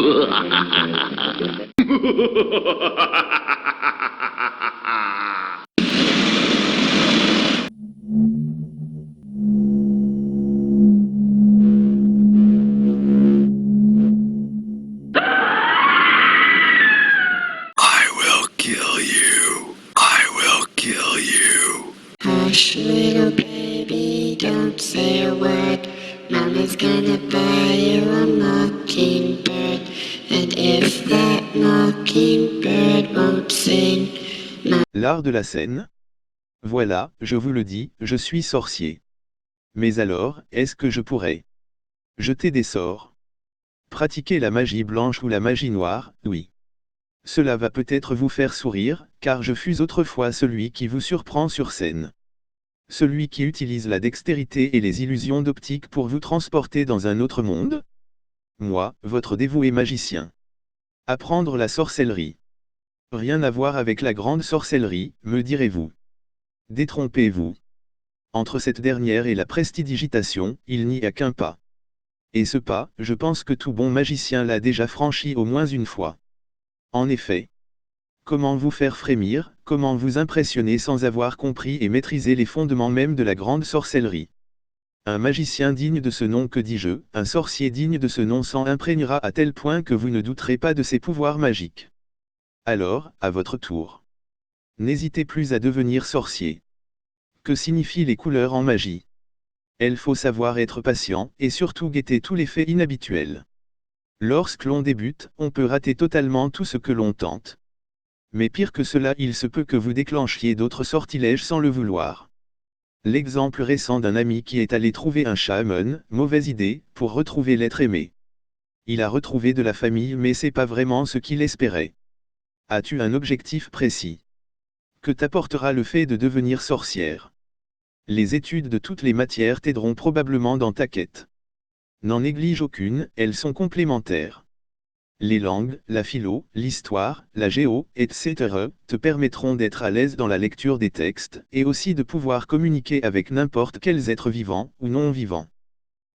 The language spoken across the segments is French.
I will kill you. I will kill you. Hush, little baby, don't say a word. Mama's gonna buy you a mockingbird. And if that mockingbird won't sing, L'art de la scène? Voilà, je vous le dis, je suis sorcier. Mais alors, est-ce que je pourrais jeter des sorts? Pratiquer la magie blanche ou la magie noire, oui. Cela va peut-être vous faire sourire, car je fus autrefois celui qui vous surprend sur scène. Celui qui utilise la dextérité et les illusions d'optique pour vous transporter dans un autre monde? Moi, votre dévoué magicien. Apprendre la sorcellerie. Rien à voir avec la grande sorcellerie, me direz-vous. Détrompez-vous. Entre cette dernière et la prestidigitation, il n'y a qu'un pas. Et ce pas, je pense que tout bon magicien l'a déjà franchi au moins une fois. En effet. Comment vous faire frémir, comment vous impressionner sans avoir compris et maîtrisé les fondements même de la grande sorcellerie. Un magicien digne de ce nom, que dis-je, un sorcier digne de ce nom s'en imprégnera à tel point que vous ne douterez pas de ses pouvoirs magiques. Alors, à votre tour. N'hésitez plus à devenir sorcier. Que signifient les couleurs en magie? Il faut savoir être patient, et surtout guetter tous les faits inhabituels. Lorsque l'on débute, on peut rater totalement tout ce que l'on tente. Mais pire que cela, il se peut que vous déclenchiez d'autres sortilèges sans le vouloir. L'exemple récent d'un ami qui est allé trouver un shaman, mauvaise idée, pour retrouver l'être aimé. Il a retrouvé de la famille mais c'est pas vraiment ce qu'il espérait. As-tu un objectif précis? Que t'apportera le fait de devenir sorcière? Les études de toutes les matières t'aideront probablement dans ta quête. N'en néglige aucune, elles sont complémentaires. Les langues, la philo, l'histoire, la géo, etc., te permettront d'être à l'aise dans la lecture des textes, et aussi de pouvoir communiquer avec n'importe quels êtres vivants ou non vivants.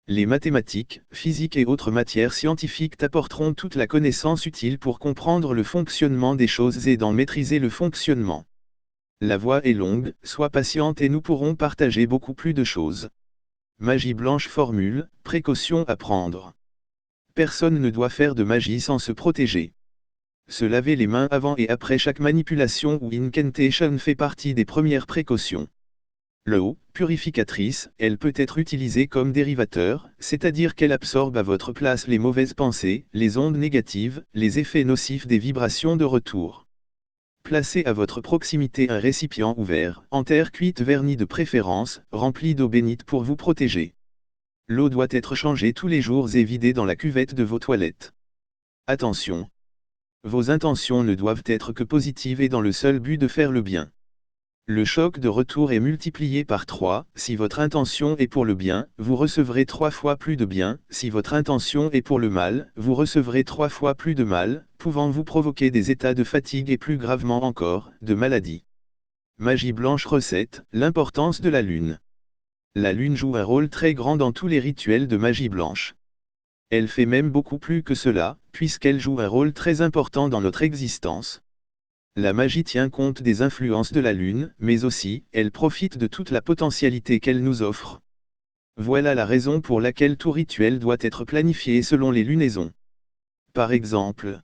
Les mathématiques, physique et autres matières scientifiques t'apporteront toute la connaissance utile pour comprendre le fonctionnement des choses et d'en maîtriser le fonctionnement. La voie est longue, sois patiente et nous pourrons partager beaucoup plus de choses. Magie blanche formule, précaution à prendre. Personne ne doit faire de magie sans se protéger. Se laver les mains avant et après chaque manipulation ou incantation fait partie des premières précautions. L'eau, purificatrice, elle peut être utilisée comme dérivateur, c'est-à-dire qu'elle absorbe à votre place les mauvaises pensées, les ondes négatives, les effets nocifs des vibrations de retour. Placez à votre proximité un récipient ouvert, en terre cuite vernie de préférence, rempli d'eau bénite pour vous protéger. L'eau doit être changée tous les jours et vidée dans la cuvette de vos toilettes. Attention! Vos intentions ne doivent être que positives et dans le seul but de faire le bien. Le choc de retour est multiplié par 3, si votre intention est pour le bien, vous recevrez 3 fois plus de bien, si votre intention est pour le mal, vous recevrez 3 fois plus de mal, pouvant vous provoquer des états de fatigue et plus gravement encore, de maladie. Magie blanche recette, l'importance de la lune. La lune joue un rôle très grand dans tous les rituels de magie blanche. Elle fait même beaucoup plus que cela, puisqu'elle joue un rôle très important dans notre existence. La magie tient compte des influences de la lune, mais aussi, elle profite de toute la potentialité qu'elle nous offre. Voilà la raison pour laquelle tout rituel doit être planifié selon les lunaisons. Par exemple,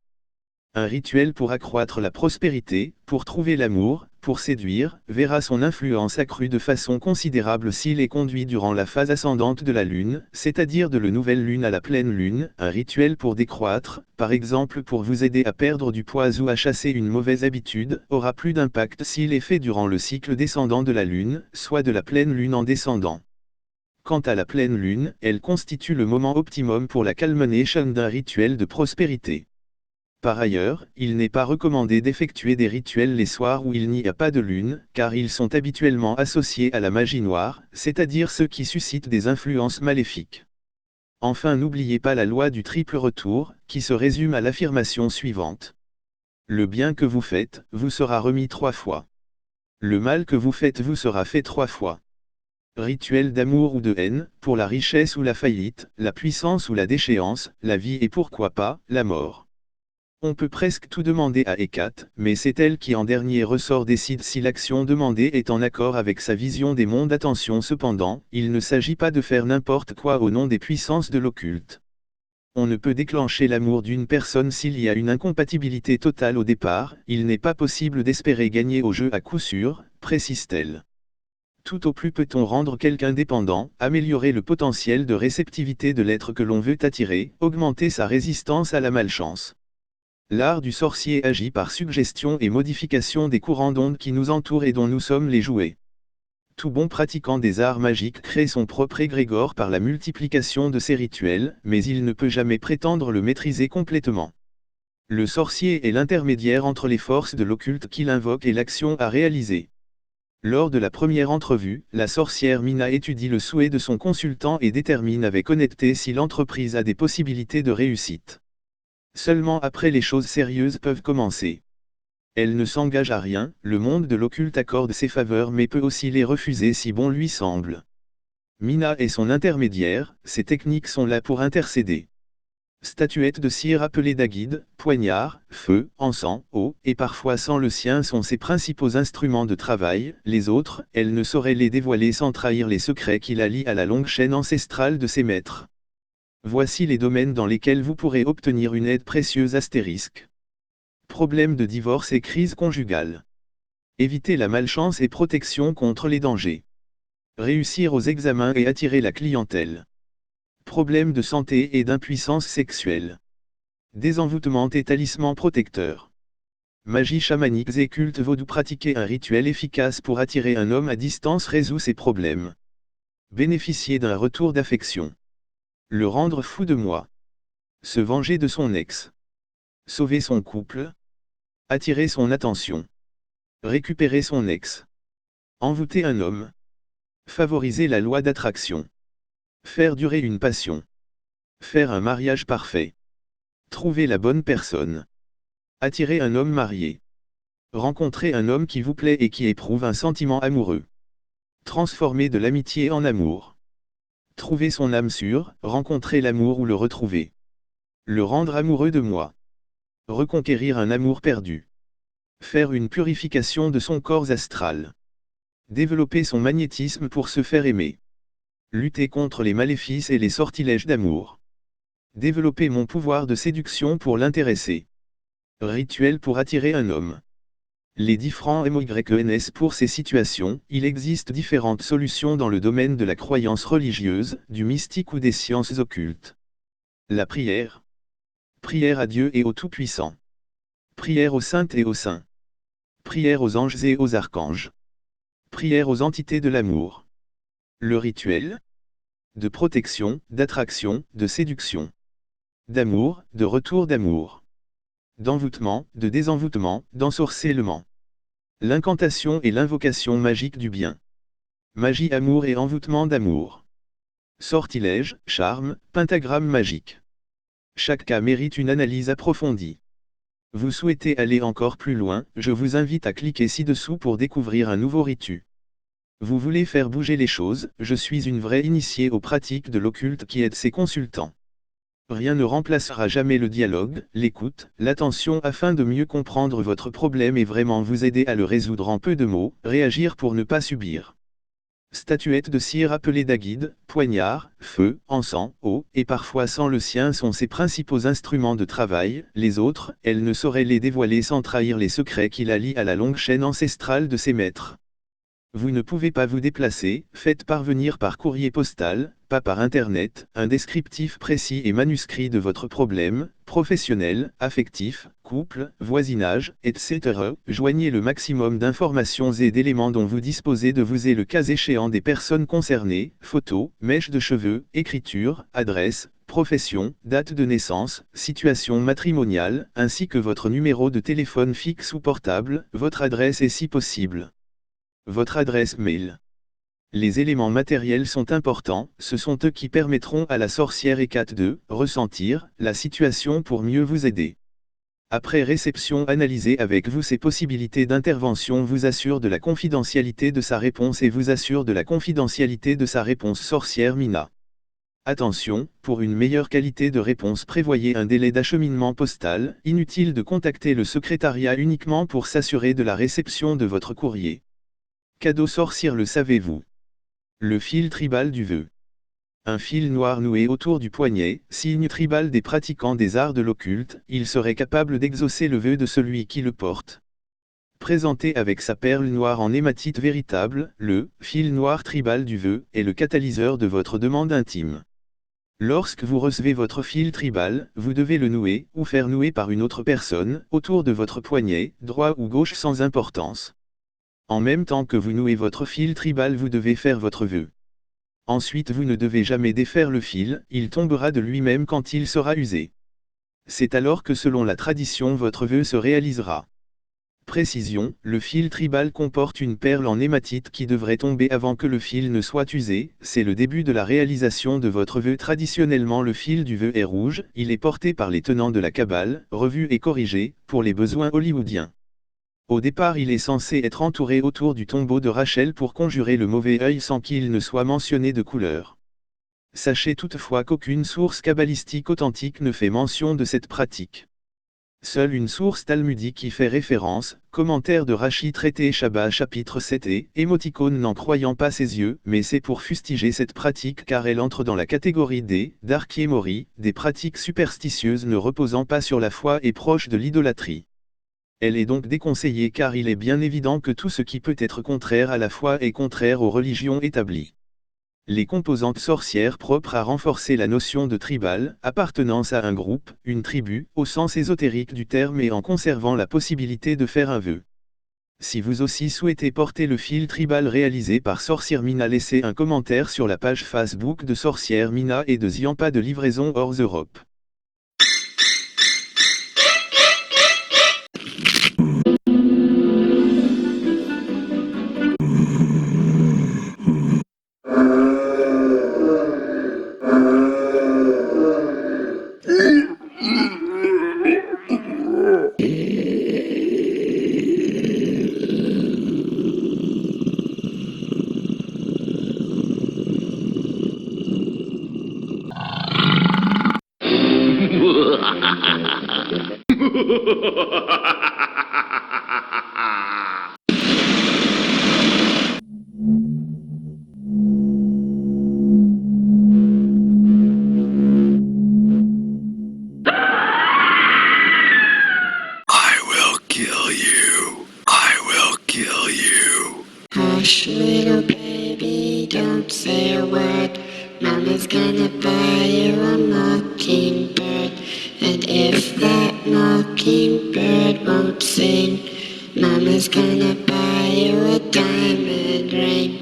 un rituel pour accroître la prospérité, pour trouver l'amour, pour séduire, verra son influence accrue de façon considérable s'il est conduit durant la phase ascendante de la lune, c'est-à-dire de la nouvelle lune à la pleine lune. Un rituel pour décroître, par exemple pour vous aider à perdre du poids ou à chasser une mauvaise habitude, aura plus d'impact s'il est fait durant le cycle descendant de la lune, soit de la pleine lune en descendant. Quant à la pleine lune, elle constitue le moment optimum pour la culmination d'un rituel de prospérité. Par ailleurs, il n'est pas recommandé d'effectuer des rituels les soirs où il n'y a pas de lune, car ils sont habituellement associés à la magie noire, c'est-à-dire ceux qui suscitent des influences maléfiques. Enfin, n'oubliez pas la loi du triple retour, qui se résume à l'affirmation suivante. Le bien que vous faites, vous sera remis 3 fois. Le mal que vous faites vous sera fait 3 fois. Rituel d'amour ou de haine, pour la richesse ou la faillite, la puissance ou la déchéance, la vie et pourquoi pas, la mort. On peut presque tout demander à Hécate, mais c'est elle qui en dernier ressort décide si l'action demandée est en accord avec sa vision des mondes. Attention cependant, il ne s'agit pas de faire n'importe quoi au nom des puissances de l'occulte. On ne peut déclencher l'amour d'une personne s'il y a une incompatibilité totale au départ, il n'est pas possible d'espérer gagner au jeu à coup sûr, précise-t-elle. Tout au plus peut-on rendre quelqu'un dépendant, améliorer le potentiel de réceptivité de l'être que l'on veut attirer, augmenter sa résistance à la malchance. L'art du sorcier agit par suggestion et modification des courants d'ondes qui nous entourent et dont nous sommes les jouets. Tout bon pratiquant des arts magiques crée son propre égrégore par la multiplication de ses rituels, mais il ne peut jamais prétendre le maîtriser complètement. Le sorcier est l'intermédiaire entre les forces de l'occulte qu'il invoque et l'action à réaliser. Lors de la première entrevue, la sorcière Mina étudie le souhait de son consultant et détermine avec honnêteté si l'entreprise a des possibilités de réussite. Seulement après les choses sérieuses peuvent commencer. Elle ne s'engage à rien, le monde de l'occulte accorde ses faveurs mais peut aussi les refuser si bon lui semble. Mina est son intermédiaire, ses techniques sont là pour intercéder. Statuettes de cire appelées daguides, poignards, feu, encens, eau, et parfois sans le sien sont ses principaux instruments de travail, les autres, elle ne saurait les dévoiler sans trahir les secrets qui la lient à la longue chaîne ancestrale de ses maîtres. Voici les domaines dans lesquels vous pourrez obtenir une aide précieuse. Problèmes de divorce et crise conjugale. Éviter la malchance et protection contre les dangers. Réussir aux examens et attirer la clientèle. Problèmes de santé et d'impuissance sexuelle. Désenvoûtement et talisman protecteur. Magie chamanique et culte vaudou. Pratiquer un rituel efficace pour attirer un homme à distance résout ces problèmes. Bénéficier d'un retour d'affection. Le rendre fou de moi. Se venger de son ex. Sauver son couple. Attirer son attention. Récupérer son ex. Envoûter un homme. Favoriser la loi d'attraction. Faire durer une passion. Faire un mariage parfait. Trouver la bonne personne. Attirer un homme marié. Rencontrer un homme qui vous plaît et qui éprouve un sentiment amoureux. Transformer de l'amitié en amour. Trouver son âme sûre, rencontrer l'amour ou le retrouver. Le rendre amoureux de moi. Reconquérir un amour perdu. Faire une purification de son corps astral. Développer son magnétisme pour se faire aimer. Lutter contre les maléfices et les sortilèges d'amour. Développer mon pouvoir de séduction pour l'intéresser. Rituel pour attirer un homme. Les 10 francs MOYNS. Pour ces situations, il existe différentes solutions dans le domaine de la croyance religieuse, du mystique ou des sciences occultes. La prière. Prière à Dieu et au Tout-Puissant. Prière aux saintes et aux saints. Prière aux anges et aux archanges. Prière aux entités de l'amour. Le rituel. De protection, d'attraction, de séduction. D'amour, de retour d'amour. D'envoûtement, de désenvoûtement, d'ensorcellement. L'incantation et l'invocation magique du bien. Magie amour et envoûtement d'amour. Sortilège, charme, pentagramme magique. Chaque cas mérite une analyse approfondie. Vous souhaitez aller encore plus loin, je vous invite à cliquer ci-dessous pour découvrir un nouveau ritu. Vous voulez faire bouger les choses, je suis une vraie initiée aux pratiques de l'occulte qui aide ses consultants. Rien ne remplacera jamais le dialogue, l'écoute, l'attention afin de mieux comprendre votre problème et vraiment vous aider à le résoudre en peu de mots, réagir pour ne pas subir. Statuettes de cire appelées daguides, poignards, feu, encens, eau, et parfois sans le sien sont ses principaux instruments de travail, les autres, elle ne saurait les dévoiler sans trahir les secrets qui la lient à la longue chaîne ancestrale de ses maîtres. Vous ne pouvez pas vous déplacer, faites parvenir par courrier postal, pas par Internet, un descriptif précis et manuscrit de votre problème, professionnel, affectif, couple, voisinage, etc. Joignez le maximum d'informations et d'éléments dont vous disposez de vous et le cas échéant des personnes concernées, photos, mèches de cheveux, écriture, adresse, profession, date de naissance, situation matrimoniale, ainsi que votre numéro de téléphone fixe ou portable, votre adresse et si possible. Votre adresse mail. Les éléments matériels sont importants, ce sont eux qui permettront à la sorcière Hécate de ressentir la situation pour mieux vous aider. Après réception, analysez avec vous ses possibilités d'intervention, vous assure de la confidentialité de sa réponse et vous assure de la confidentialité de sa réponse. Sorcière Mina. Attention, pour une meilleure qualité de réponse, prévoyez un délai d'acheminement postal. Inutile de contacter le secrétariat uniquement pour s'assurer de la réception de votre courrier. Cadeau sorcière, le savez-vous? Le fil tribal du vœu. Un fil noir noué autour du poignet, signe tribal des pratiquants des arts de l'occulte, il serait capable d'exaucer le vœu de celui qui le porte. Présenté avec sa perle noire en hématite véritable, le fil noir tribal du vœu est le catalyseur de votre demande intime. Lorsque vous recevez votre fil tribal, vous devez le nouer, ou faire nouer par une autre personne, autour de votre poignet, droit ou gauche sans importance. En même temps que vous nouez votre fil tribal, vous devez faire votre vœu. Ensuite, vous ne devez jamais défaire le fil, il tombera de lui-même quand il sera usé. C'est alors que selon la tradition votre vœu se réalisera. Précision, le fil tribal comporte une perle en hématite qui devrait tomber avant que le fil ne soit usé, c'est le début de la réalisation de votre vœu. Traditionnellement le fil du vœu est rouge, il est porté par les tenants de la Kabbale, revu et corrigé, pour les besoins hollywoodiens. Au départ il est censé être entouré autour du tombeau de Rachel pour conjurer le mauvais œil sans qu'il ne soit mentionné de couleur. Sachez toutefois qu'aucune source kabbalistique authentique ne fait mention de cette pratique. Seule une source talmudique y fait référence, commentaire de Rashi traité Shabbat chapitre 7 et émoticône n'en croyant pas ses yeux, mais c'est pour fustiger cette pratique car elle entre dans la catégorie des darkiemori, des pratiques superstitieuses ne reposant pas sur la foi et proches de l'idolâtrie. Elle est donc déconseillée car il est bien évident que tout ce qui peut être contraire à la foi est contraire aux religions établies. Les composantes sorcières propres à renforcer la notion de tribal, appartenance à un groupe, une tribu, au sens ésotérique du terme et en conservant la possibilité de faire un vœu. Si vous aussi souhaitez porter le fil tribal réalisé par Sorcière Mina, laissez un commentaire sur la page Facebook de Sorcière Mina et de Ziampa de livraison hors Europe. I will kill you. I will kill you. Hush, little baby, don't say a word. Mama's gonna buy you a mockingbird. And if that mockingbird won't sing, Mama's gonna buy you a diamond ring.